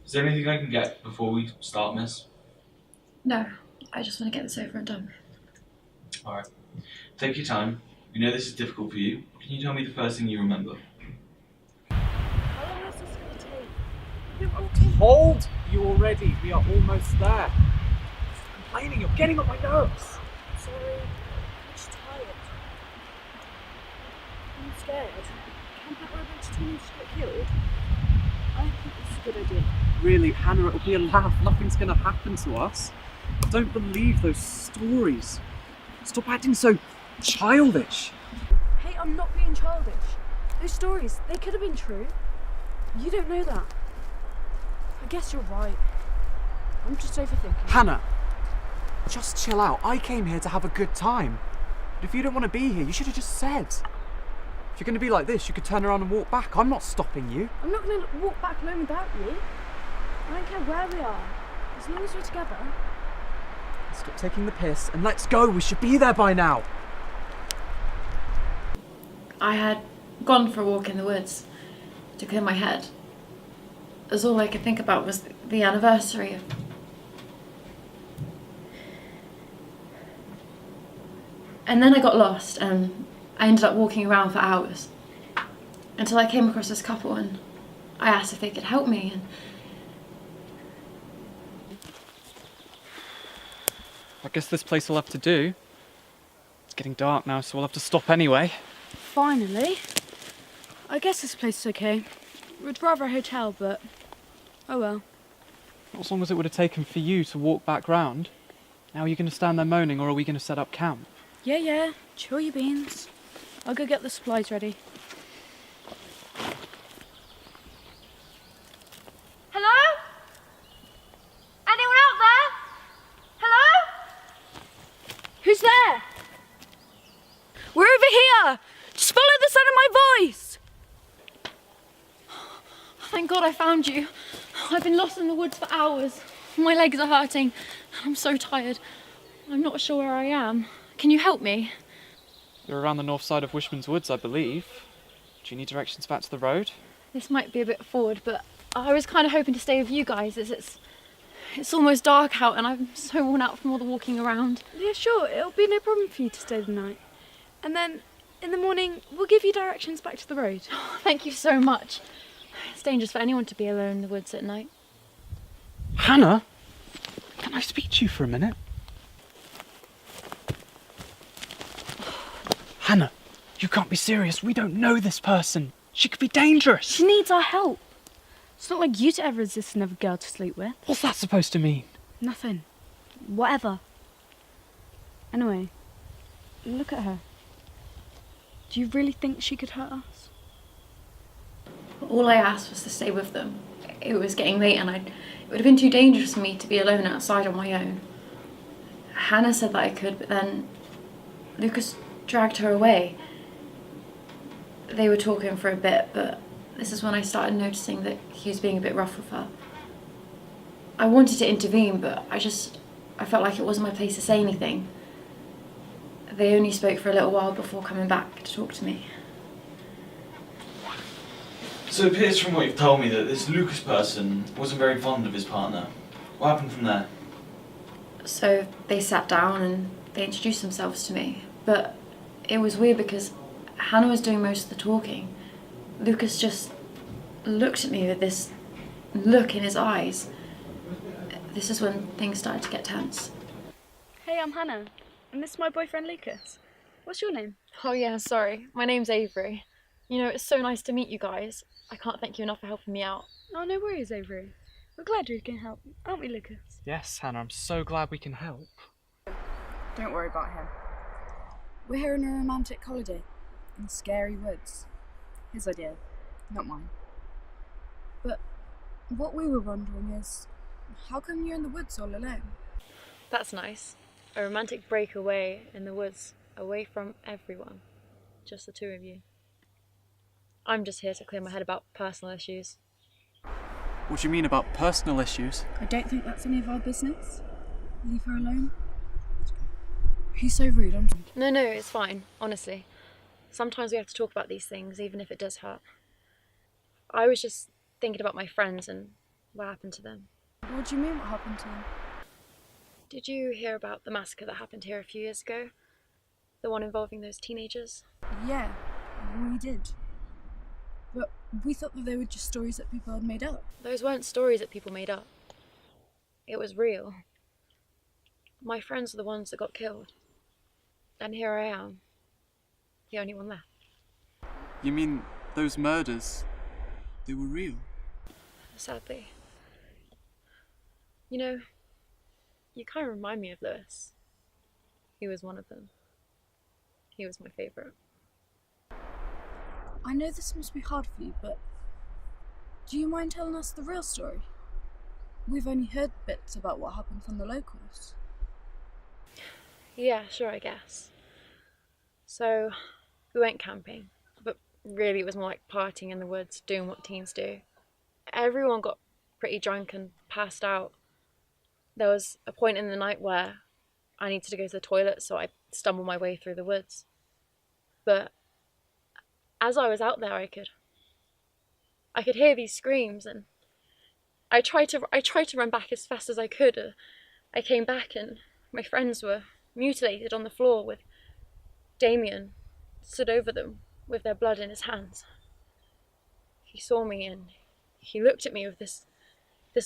Is there anything I can get before we start, miss? No, I just want to get this over and done with. Alright. Take your time. We know this is difficult for you. Can you tell me the first thing you remember? How long is this going to take? I've told you already, we are almost there. Stop complaining, you're getting on my nerves. Sorry, I'm just tired. I'm scared. Can't that revenge team just get killed? I think this is a good idea. Really, Hannah, it'll be a laugh. Nothing's going to happen to us. Don't believe those stories. Stop acting so childish. Hey, I'm not being childish. Those stories, they could have been true. You don't know that. I guess you're right. I'm just overthinking. Hannah, just chill out. I came here to have a good time. But if you don't want to be here, you should have just said. If you're going to be like this, you could turn around and walk back. I'm not stopping you. I'm not going to walk back alone without you. I don't care where we are, as long as we're together. Stop taking the piss and let's go. We should be there by now. I had gone for a walk in the woods to clear my head, as all I could think about was the anniversary of... And then I got lost and I ended up walking around for hours until I came across this couple and I asked if they could help me. And I guess this place will have to do. It's getting dark now, so we'll have to stop anyway. Finally. I guess this place is okay. We'd rather a hotel, but oh well. Not as long as it would have taken for you to walk back round. Now are you going to stand there moaning, or are we going to set up camp? Yeah, chill your beans. I'll go get the supplies ready. Hello? Anyone out there? Hello? Who's there? We're over here! Just follow the sound of my voice! thank God I found you. I've been lost in the woods for hours. My legs are hurting. I'm so tired. I'm not sure where I am. Can you help me? You're around the north side of Wishman's Woods, I believe. Do you need directions back to the road? This might be a bit forward, but I was kind of hoping to stay with you guys as it's almost dark out and I'm so worn out from all the walking around. Yeah, sure, it'll be no problem for you to stay the night. And then, in the morning, we'll give you directions back to the road. Thank you so much. It's dangerous for anyone to be alone in the woods at night. Hannah? Can I speak to you for a minute? Hannah, you can't be serious. We don't know this person. She could be dangerous. She needs our help. It's not like you to ever resist another girl to sleep with. What's that supposed to mean? Nothing. Whatever. Anyway, look at her. Do you really think she could hurt us? All I asked was to stay with them. It was getting late and it would have been too dangerous for me to be alone outside on my own. Hannah said that I could, but then Lucas dragged her away. They were talking for a bit, but this is when I started noticing that he was being a bit rough with her. I wanted to intervene, but I felt like it wasn't my place to say anything. They only spoke for a little while before coming back to talk to me. So it appears from what you've told me that this Lucas person wasn't very fond of his partner. What happened from there? So they sat down and they introduced themselves to me, but it was weird because Hannah was doing most of the talking. Lucas just looked at me with this look in his eyes. This is when things started to get tense. Hey, I'm Hannah, and this is my boyfriend Lucas. What's your name? Oh yeah, sorry. My name's Avery. You know, it's so nice to meet you guys. I can't thank you enough for helping me out. Oh, no worries, Avery. We're glad we can help, aren't we, Lucas? Yes, Hannah, I'm so glad we can help. Don't worry about him. We're here on a romantic holiday in scary woods. His idea, not mine. But what we were wondering is, how come you're in the woods all alone? That's nice. A romantic breakaway in the woods, away from everyone. Just the two of you. I'm just here to clear my head about personal issues. What do you mean about personal issues? I don't think that's any of our business. Leave her alone. He's so rude, I'm sorry. No, it's fine, honestly. Sometimes we have to talk about these things, even if it does hurt. I was just thinking about my friends and what happened to them. What do you mean, what happened to them? Did you hear about the massacre that happened here a few years ago? The one involving those teenagers? Yeah, we did. But we thought that they were just stories that people had made up. Those weren't stories that people made up. It was real. My friends were the ones that got killed. And here I am, the only one left. You mean those murders, they were real? Sadly. You know, you kind of remind me of Lewis. He was one of them. He was my favourite. I know this must be hard for you, but do you mind telling us the real story? We've only heard bits about what happened from the locals. Yeah, sure, I guess. So, we went camping, but really it was more like partying in the woods, doing what teens do. Everyone got pretty drunk and passed out. There was a point in the night where I needed to go to the toilet, so I stumbled my way through the woods. But as I was out there, I could hear these screams, and I tried to run back as fast as I could. I came back, and my friends were mutilated on the floor, with Damien stood over them with their blood in his hands. He saw me, and he looked at me with this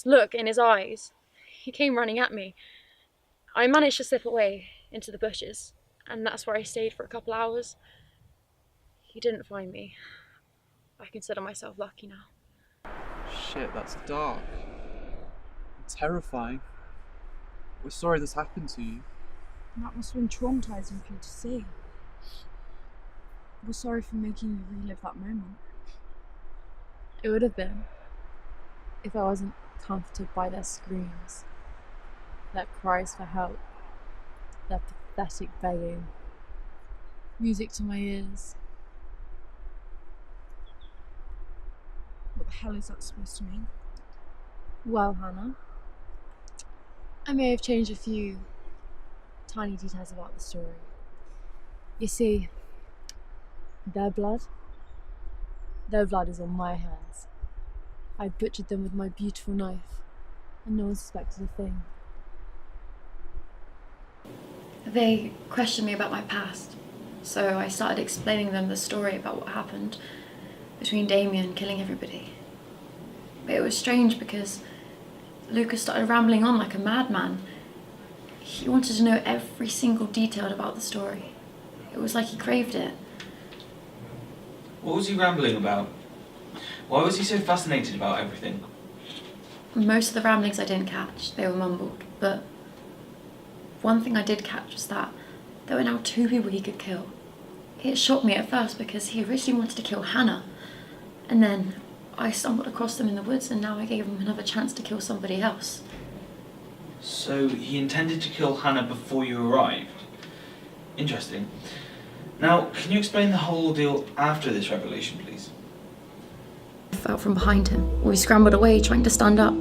look in his eyes. He came running at me. I managed to slip away into the bushes, and that's where I stayed for a couple hours. He didn't find me. I consider myself lucky now. Shit, that's dark. And terrifying. We're sorry this happened to you. That must have been traumatising for you to see. We're sorry for making you relive that moment. It would have been if I wasn't comforted by their screams, their cries for help, their pathetic begging, music to my ears. What the hell is that supposed to mean? Well, Hannah, I may have changed a few tiny details about the story. You see, their blood is on my hands. I butchered them with my beautiful knife, and no one suspected a thing. They questioned me about my past, so I started explaining them the story about what happened between Damien killing everybody. But it was strange because Lucas started rambling on like a madman. He wanted to know every single detail about the story. It was like he craved it. What was he rambling about? Why was he so fascinated about everything? Most of the ramblings I didn't catch, they were mumbled, but one thing I did catch was that there were now 2 people he could kill. It shocked me at first because he originally wanted to kill Hannah, and then I stumbled across them in the woods, and now I gave him another chance to kill somebody else. So he intended to kill Hannah before you arrived? Interesting. Now, can you explain the whole ordeal after this revelation, please? I fell from behind him. We scrambled away, trying to stand up.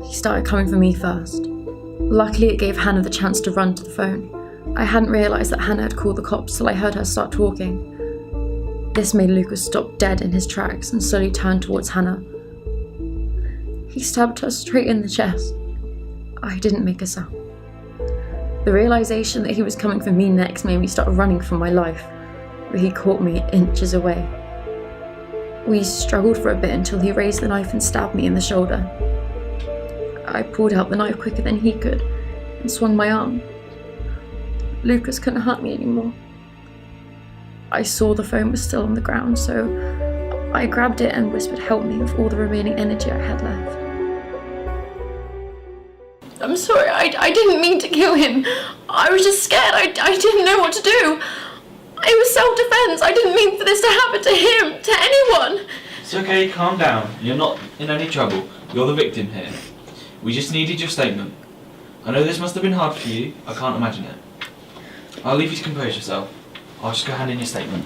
He started coming for me first. Luckily, it gave Hannah the chance to run to the phone. I hadn't realised that Hannah had called the cops till I heard her start talking. This made Lucas stop dead in his tracks and slowly turn towards Hannah. He stabbed her straight in the chest. I didn't make a sound. The realisation that he was coming for me next made me start running for my life, but he caught me inches away. We struggled for a bit until he raised the knife and stabbed me in the shoulder. I pulled out the knife quicker than he could and swung my arm. Lucas couldn't hurt me anymore. I saw the phone was still on the ground, so I grabbed it and whispered help me with all the remaining energy I had left. I'm sorry, I didn't mean to kill him. I was just scared. I didn't know what to do. It was self-defense. I didn't mean for this to happen to him, to anyone. It's okay, calm down. You're not in any trouble. You're the victim here. We just needed your statement. I know this must have been hard for you. I can't imagine it. I'll leave you to compose yourself. I'll just go hand in your statement.